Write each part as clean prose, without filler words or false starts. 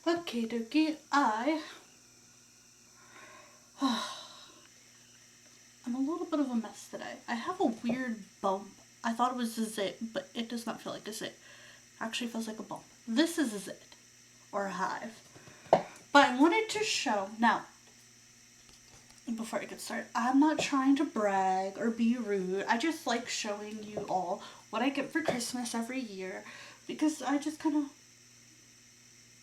Okay, dokie, I'm a little bit of a mess today. I have a weird bump. I thought it was a zit, but it does not feel like a zit. Actually feels like a bump. This is a zit, or a hive. But I wanted to show, now, before I get started, I'm not trying to brag or be rude. I just like showing you all what I get for Christmas every year because I just kind of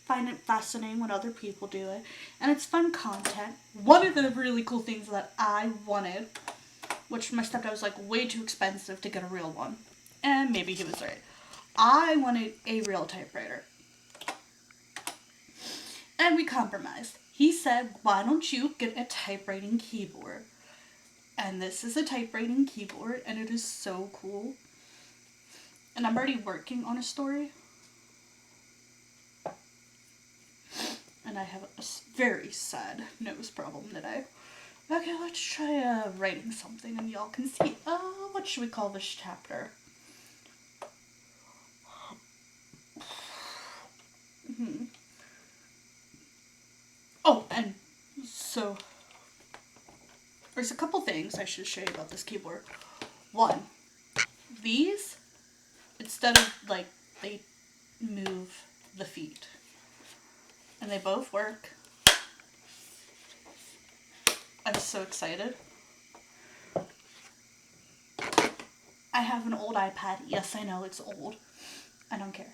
find it fascinating when other people do it. And it's fun content. One of the really cool things that I wanted, which my stepdad was like way too expensive to get a real one, and maybe he was right. I wanted a real typewriter. And we compromised. He said, why don't you get a typewriting keyboard? And this is a typewriting keyboard, and it is so cool. And I'm already working on a story. And I have a very sad nose problem today. Okay, let's try writing something and y'all can see. What should we call this chapter? Oh, and so there's a couple things I should show you about this keyboard. One, these, instead of like, they move the feet. And they both work. I'm so excited. I have an old iPad. Yes, I know it's old. I don't care.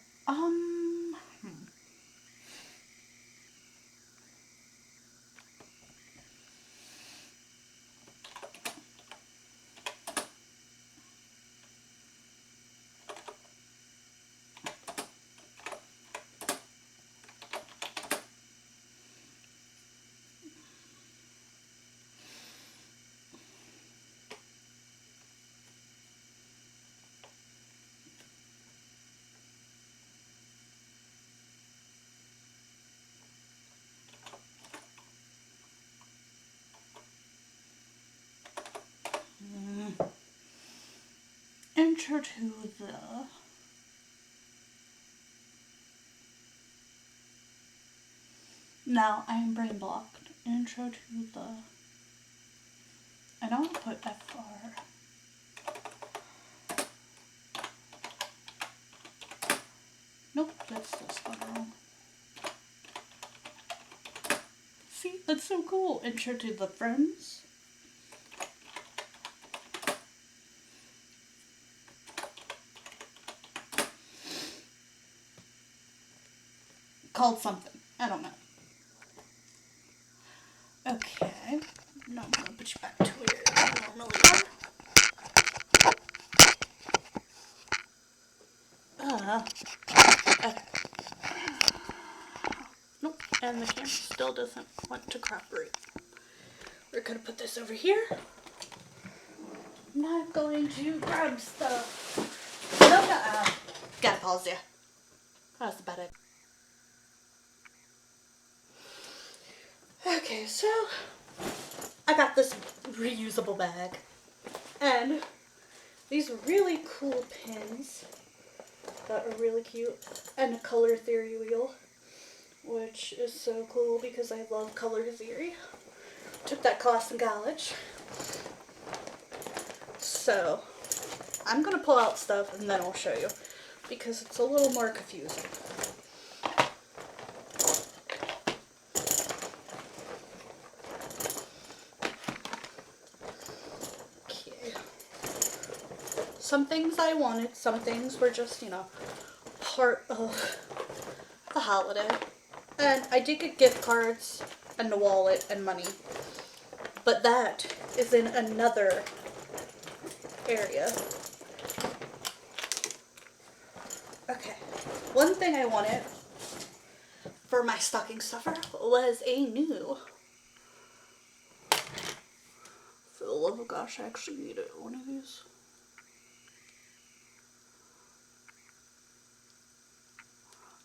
Intro to the Now I am brain blocked. Intro to the I don't want to put FR. Nope, that's this one wrong. See, that's so cool. Intro to the Friends. Called something. I don't know. Okay. Now I'm gonna put you back to where you normally are. Okay. Nope. And the camera still doesn't want to cooperate. We're gonna put this over here. Now I'm going to grab stuff. No, gotta pause there. That's about it. Okay, so I got this reusable bag and these really cool pins that are really cute, and a color theory wheel, which is so cool because I love color theory. Took that class in college. So I'm gonna pull out stuff and then I'll show you because it's a little more confusing. Okay. Some things I wanted, some things were just, you know, part of the holiday. And I did get gift cards and a wallet and money. But that is in another area. Okay. One thing I wanted for my stocking stuffer was a new, for the love of gosh, I actually needed one of these.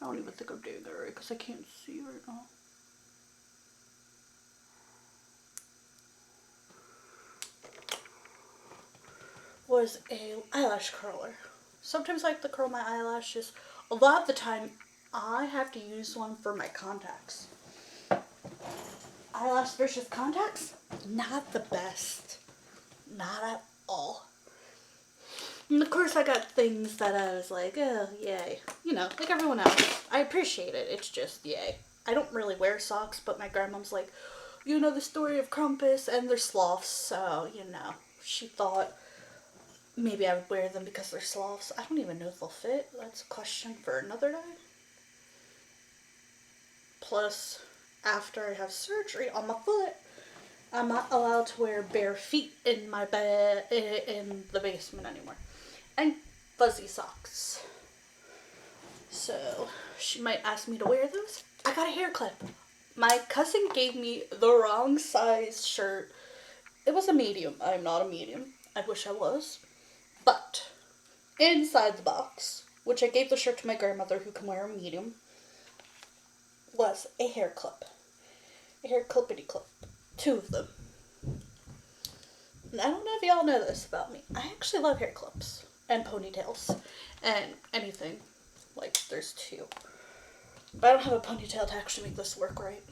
I don't even think I'm doing it right because I can't see right now. Was a eyelash curler. Sometimes I like to curl my eyelashes. A lot of the time I have to use one for my contacts. Eyelash versus contacts? Not the best. Not at all. And of course I got things that I was like, oh, yay. You know, like everyone else. I appreciate it. It's just, yay. I don't really wear socks, but my grandmom's like, you know the story of Krampus and their sloths, so, you know. She thought maybe I would wear them because they're sloths. I don't even know if they'll fit. That's a question for another day. Plus, after I have surgery on my foot, I'm not allowed to wear bare feet in my bed in the basement anymore. And fuzzy socks. So, she might ask me to wear those. I got a hair clip. My cousin gave me the wrong size shirt. It was a medium. I'm not a medium. I wish I was. But, inside the box, which I gave the shirt to my grandmother who can wear a medium, was a hair clip. A hair clippity clip. 2 of them. And I don't know if y'all know this about me. I actually love hair clips. And ponytails. And anything. Like, there's 2. But I don't have a ponytail to actually make this work right.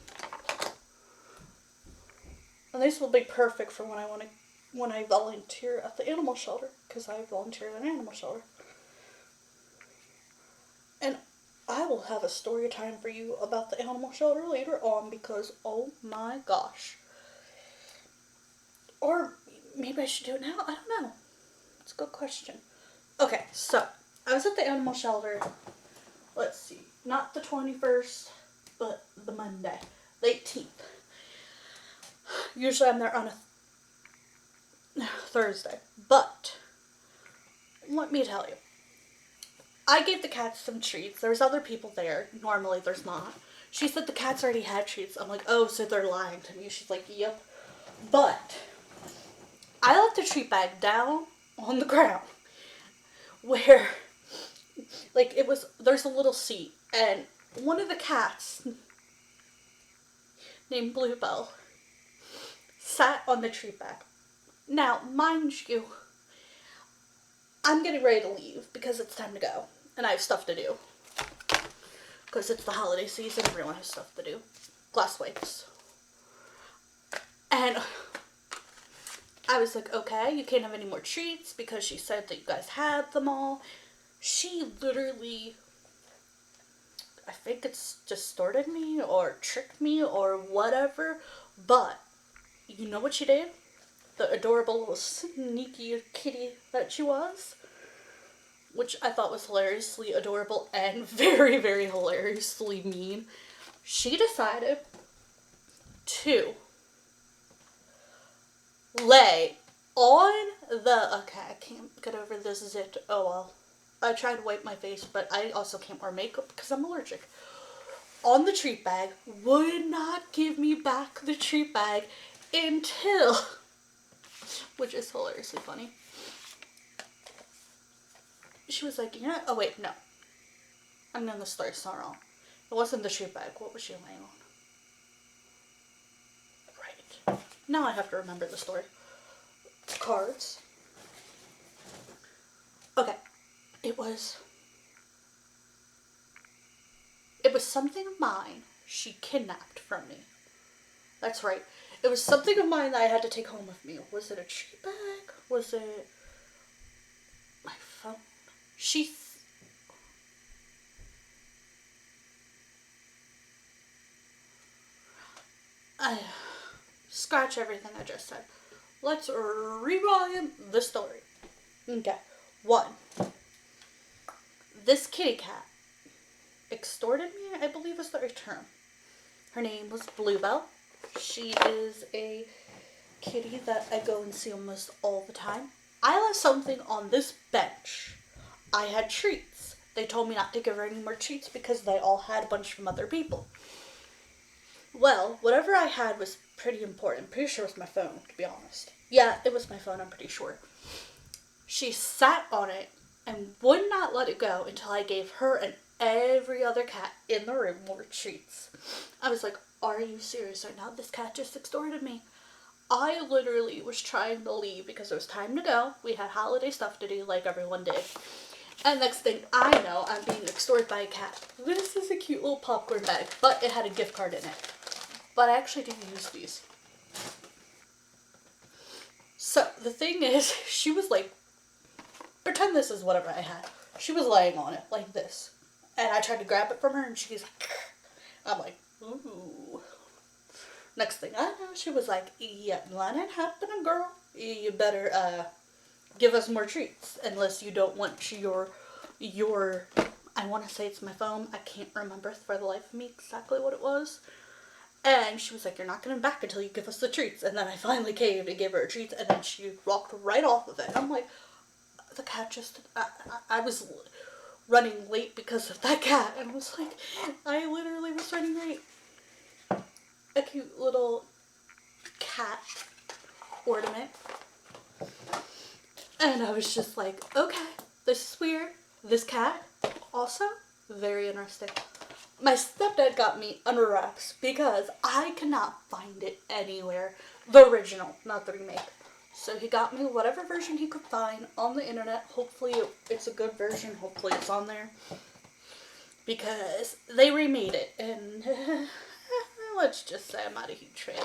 And this will be perfect for when I volunteer at the animal shelter. Because I volunteer at an animal shelter. And I will have a story time for you about the animal shelter later on because, oh my gosh. Or maybe I should do it now? I don't know. It's a good question. Okay, so I was at the animal shelter, let's see, not the 21st, but the Monday, the 18th. Usually I'm there on a Thursday, but let me tell you. I gave the cats some treats. There was other people there. Normally there's not. She said the cats already had treats. I'm like, oh, so they're lying to me. She's like, yep. But I left the treat bag down on the ground where, like, there's a little seat. And one of the cats, named Bluebell, sat on the treat bag. Now, mind you, I'm getting ready to leave because it's time to go. And I have stuff to do. Because it's the holiday season, everyone has stuff to do. Glass wipes. And I was like, okay, you can't have any more treats because she said that you guys had them all. She literally, I think it's distorted me or tricked me or whatever. But, you know what she did? The adorable little sneaky kitty that she was. Which I thought was hilariously adorable and very, very hilariously mean. She decided to lay on the, okay, I can't get over this zit, oh well. I tried to wipe my face, but I also can't wear makeup because I'm allergic. On the treat bag, would not give me back the treat bag until, which is hilariously funny. She was like, yeah, oh wait, no. I'm getting the story so wrong. It wasn't the treat bag. What was she laying on? Right. Now I have to remember the story. Cards. Okay. It was something of mine she kidnapped from me. That's right. It was something of mine that I had to take home with me. Was it a treat bag? Was it my phone? I scratch everything I just said. Let's rewind the story. Okay. 1. This kitty cat extorted me, I believe is the right term. Her name was Bluebell. She is a kitty that I go and see almost all the time. I left something on this bench. I had treats. They told me not to give her any more treats because they all had a bunch from other people. Well, whatever I had was pretty important. I'm pretty sure it was my phone, to be honest. Yeah, it was my phone, I'm pretty sure. She sat on it and would not let it go until I gave her and every other cat in the room more treats. I was like, are you serious right now? This cat just extorted me. I literally was trying to leave because it was time to go. We had holiday stuff to do like everyone did. And next thing I know, I'm being extorted by a cat. This is a cute little popcorn bag, but it had a gift card in it. But I actually didn't use these. So the thing is, she was like, pretend this is whatever I had. She was laying on it like this. And I tried to grab it from her and she's like, I'm like, ooh. Next thing I know, she was like, yeah, that ain't happening, girl. You better give us more treats unless you don't want your I want to say it's my foam. I can't remember for the life of me exactly what it was. And she was like, you're not getting back until you give us the treats. And then I finally caved and gave her treats, and then she walked right off of it. I'm like, the cat just, I was running late because of that cat. And I was like, I literally was running late. A cute little cat ornament. And I was just like, okay, this is weird. This cat, also, very interesting. My stepdad got me under wraps because I cannot find it anywhere. The original, not the remake. So he got me whatever version he could find on the internet. Hopefully it's a good version. Hopefully it's on there. Because they remade it. And let's just say I'm not a huge fan.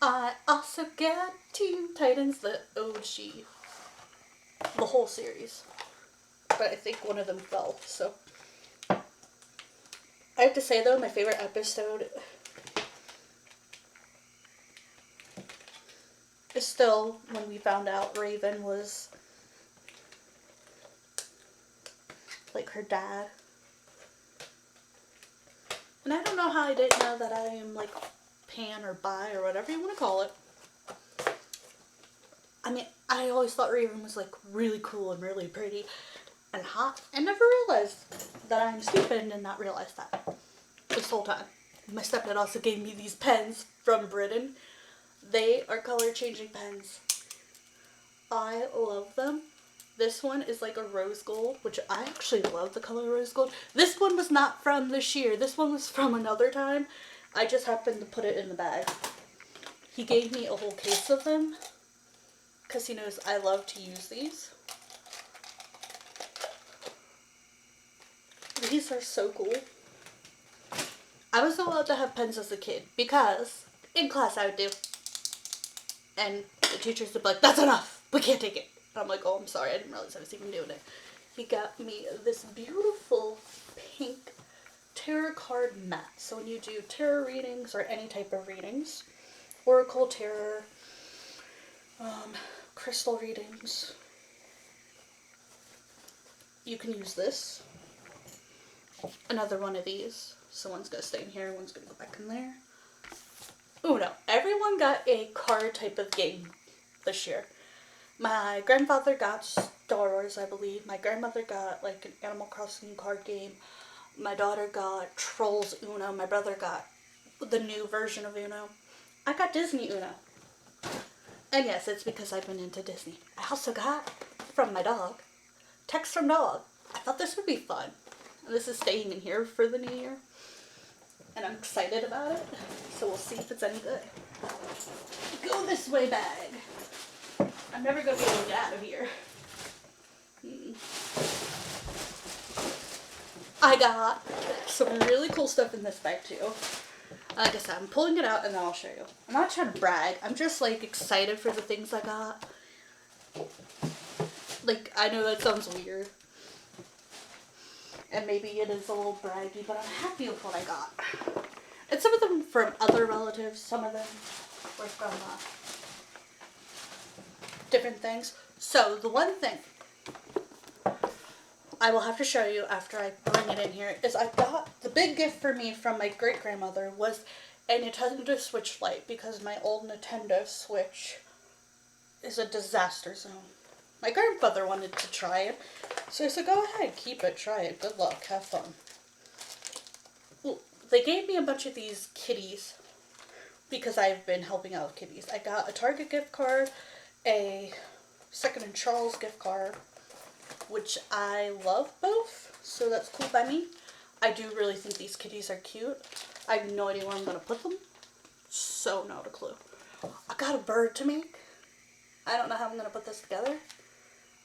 I also got Teen Titans, the OG. The whole series. But I think one of them fell, so. I have to say though, my favorite episode is still when we found out Raven was like her dad. And I don't know how I didn't know that I am like pan or bi or whatever you want to call it. I mean, I always thought Raven was like really cool and really pretty and hot, and never realized that I'm stupid and did not realize that this whole time. My stepdad also gave me these pens from Britain. They are color changing pens. I love them. This one is like a rose gold, which I actually love the color rose gold. This one was not from this year. This one was from another time. I just happened to put it in the bag. He gave me a whole case of them because he knows I love to use these. These are so cool. I was allowed to have pens as a kid because in class I would do. And the teachers would be like, that's enough. We can't take it. And I'm like, oh, I'm sorry. I didn't realize I was even doing it. He got me this beautiful pink tarot card mat. So when you do tarot readings or any type of readings, oracle, tarot, crystal readings, you can use this. Another one of these. So one's going to stay in here, one's going to go back in there. Oh no, everyone got a card type of game this year. My grandfather got Star Wars, I believe. My grandmother got like an Animal Crossing card game. My daughter got Trolls Uno. My brother got the new version of Uno. I got Disney Uno. And yes, it's because I've been into Disney. I also got, from my dog, Text from Dog. I thought this would be fun. This is staying in here for the new year. And I'm excited about it. So we'll see if it's any good. Go this way, bag. I'm never going to be able to get out of here. I got some really cool stuff in this bag too. Like I said, I'm pulling it out and then I'll show you. I'm not trying to brag. I'm just like excited for the things I got. Like, I know that sounds weird. And maybe it is a little braggy, but I'm happy with what I got. And some of them from other relatives, some of them were from different things. So, the one thing I will have to show you after I bring it in here is I got, the big gift for me from my great-grandmother was a Nintendo Switch Lite, because my old Nintendo Switch is a disaster zone. My grandfather wanted to try it, so I said, go ahead, keep it, try it, good luck, have fun. Well, they gave me a bunch of these kitties because I've been helping out with kitties. I got a Target gift card, a Second & Charles gift card, which I love both, so that's cool by me. I do really think these kitties are cute. I have no idea where I'm going to put them, so not a clue. I got a bird to make. I don't know how I'm going to put this together.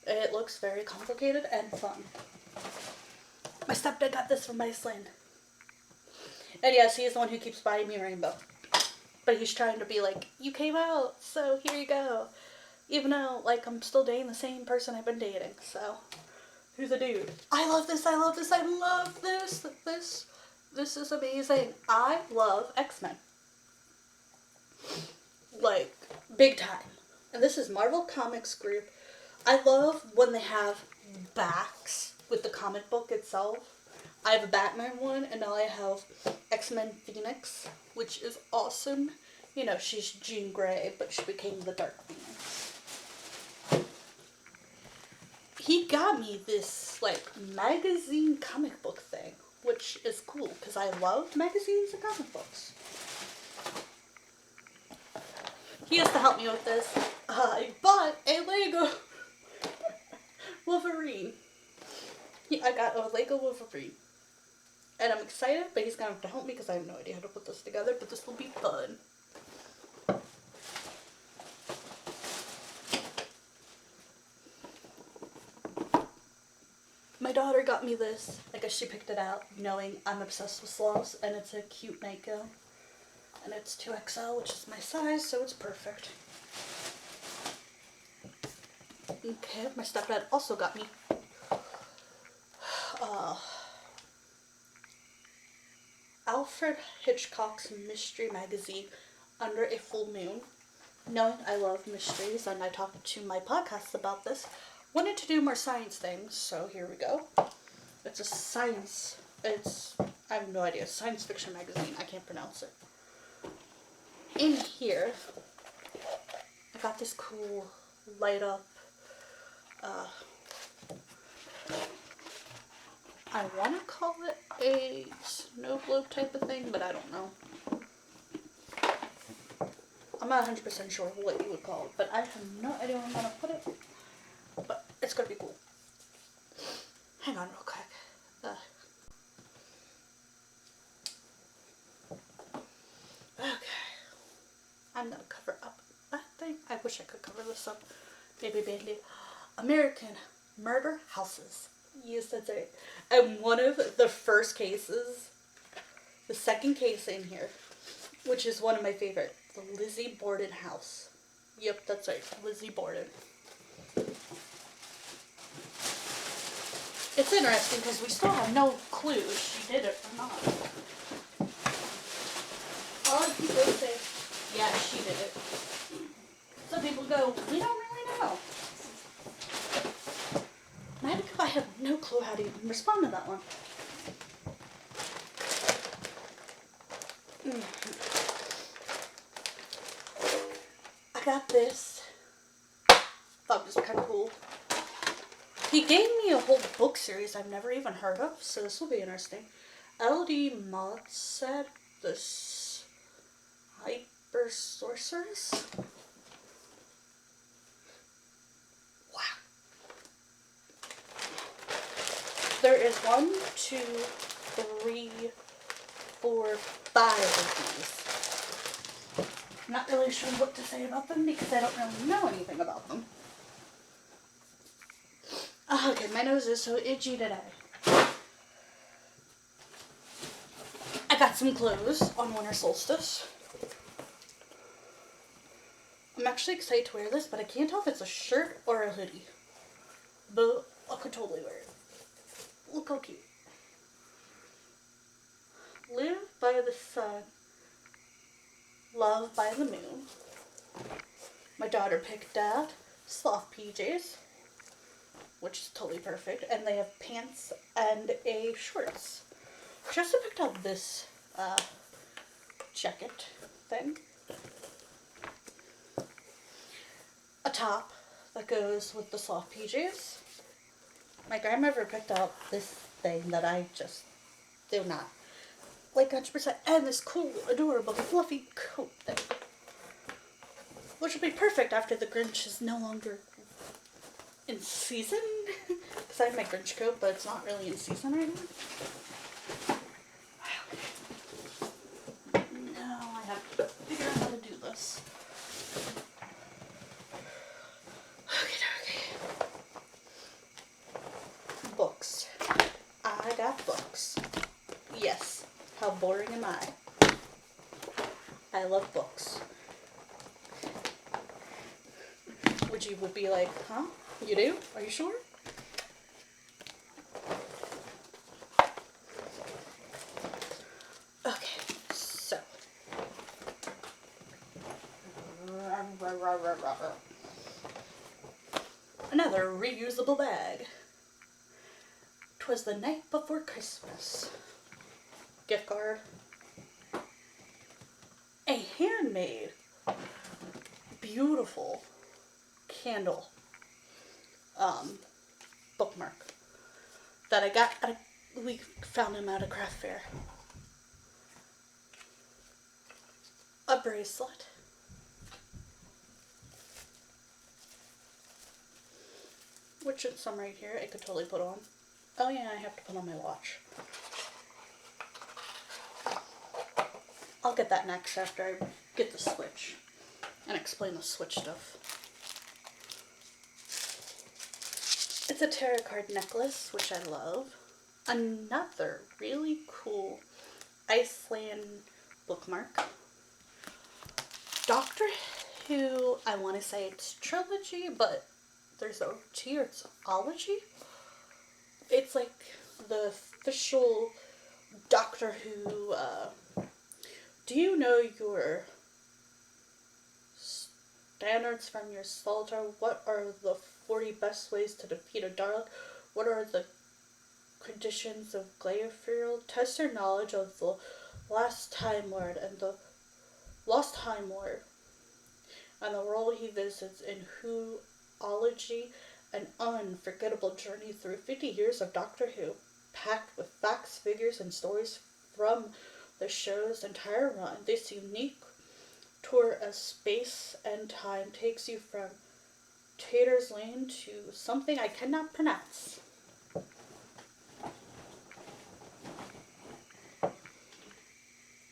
It looks very complicated and fun. My stepdad got this from Iceland. And yes, he is the one who keeps buying me Rainbow. But he's trying to be like, you came out, so here you go. Even though, like, I'm still dating the same person I've been dating, so. Who's a dude? I love this, I love this, I love this. This is amazing. I love X-Men. Like, big time. And this is Marvel Comics Group. I love when they have backs with the comic book itself. I have a Batman one, and now I have X-Men Phoenix, which is awesome. You know, she's Jean Grey, but she became the Dark Phoenix. He got me this, like, magazine comic book thing, which is cool, because I love magazines and comic books. He has to help me with this. I bought a Lego Wolverine. I got a Lego Wolverine. And I'm excited, but he's going to have to help me because I have no idea how to put this together, but this will be fun. My daughter got me this. I guess she picked it out, knowing I'm obsessed with sloths, and it's a cute nightgown. And it's 2XL, which is my size, so it's perfect. Okay, my stepdad also got me Alfred Hitchcock's mystery magazine, Under a Full Moon. Knowing I love mysteries, and I talked to my podcast about this, wanted to do more science things, so here we go. It's a science, I have no idea, science fiction magazine, I can't pronounce it. In here, I got this cool light up, I want to call it a snow globe type of thing, but I don't know. I'm not 100% sure what you would call it, but I have no idea where I'm going to put it. But it's going to be cool. Hang on real quick. Okay. I'm going to cover up that thing. I wish I could cover this up. Maybe Band-Aid. American Murder Houses. Yes, that's right. And one of the first cases, the second case in here, which is one of my favorite, the Lizzie Borden house. Yep, that's right, Lizzie Borden. It's interesting because we still have no clue if she did it or not. All the people say, yeah, she did it. Some people go, we don't really know. I have no clue how to even respond to that one. I got this. Thought it was kind of cool. He gave me a whole book series I've never even heard of, so this will be interesting. L.D. Mott said the Hyper Sorceress. There is 1, 2, 3, 4, 5 of these. I'm not really sure what to say about them because I don't really know anything about them. Oh, okay, my nose is so itchy today. I got some clothes on winter solstice. I'm actually excited to wear this, but I can't tell if it's a shirt or a hoodie. But I could totally wear it. Look how cute. Live by the sun, love by the moon. My daughter picked out sloth PJs, which is totally perfect, and they have pants and a shorts. She also picked out this jacket thing. A top that goes with the sloth PJs. My grandmother picked out this thing that I just do not like 100%. And this cool, adorable, fluffy coat thing. Which will be perfect after the Grinch is no longer in season. Because I have my Grinch coat, but it's not really in season right now. Now I have to figure out how to do this. Okay. my. I love books. Which you would be like, huh? You do? Are you sure? Okay, so. Another reusable bag. 'Twas the night before Christmas. Gift card. A handmade, beautiful candle bookmark that I got at we found him at a craft fair. A bracelet. Which is some right here I could totally put on. Oh yeah, I have to put on my watch. I'll get that next after I get the Switch and explain the Switch stuff. It's a tarot card necklace, which I love. Another really cool Iceland bookmark. Doctor Who, I want to say it's trilogy, but there's a T or it's ology. It's like the official Doctor Who. Do you know your standards from your solitaire? What are the 40 best ways to defeat a Dalek? What are the conditions of Gallifrey? Test your knowledge of the Last Time Lord and the Lost Time Lord and the world he visits in Whoology, an unforgettable journey through 50 years of Doctor Who, packed with facts, figures, and stories from the show's entire run. This unique tour of space and time takes you from Tater's Lane to something I cannot pronounce.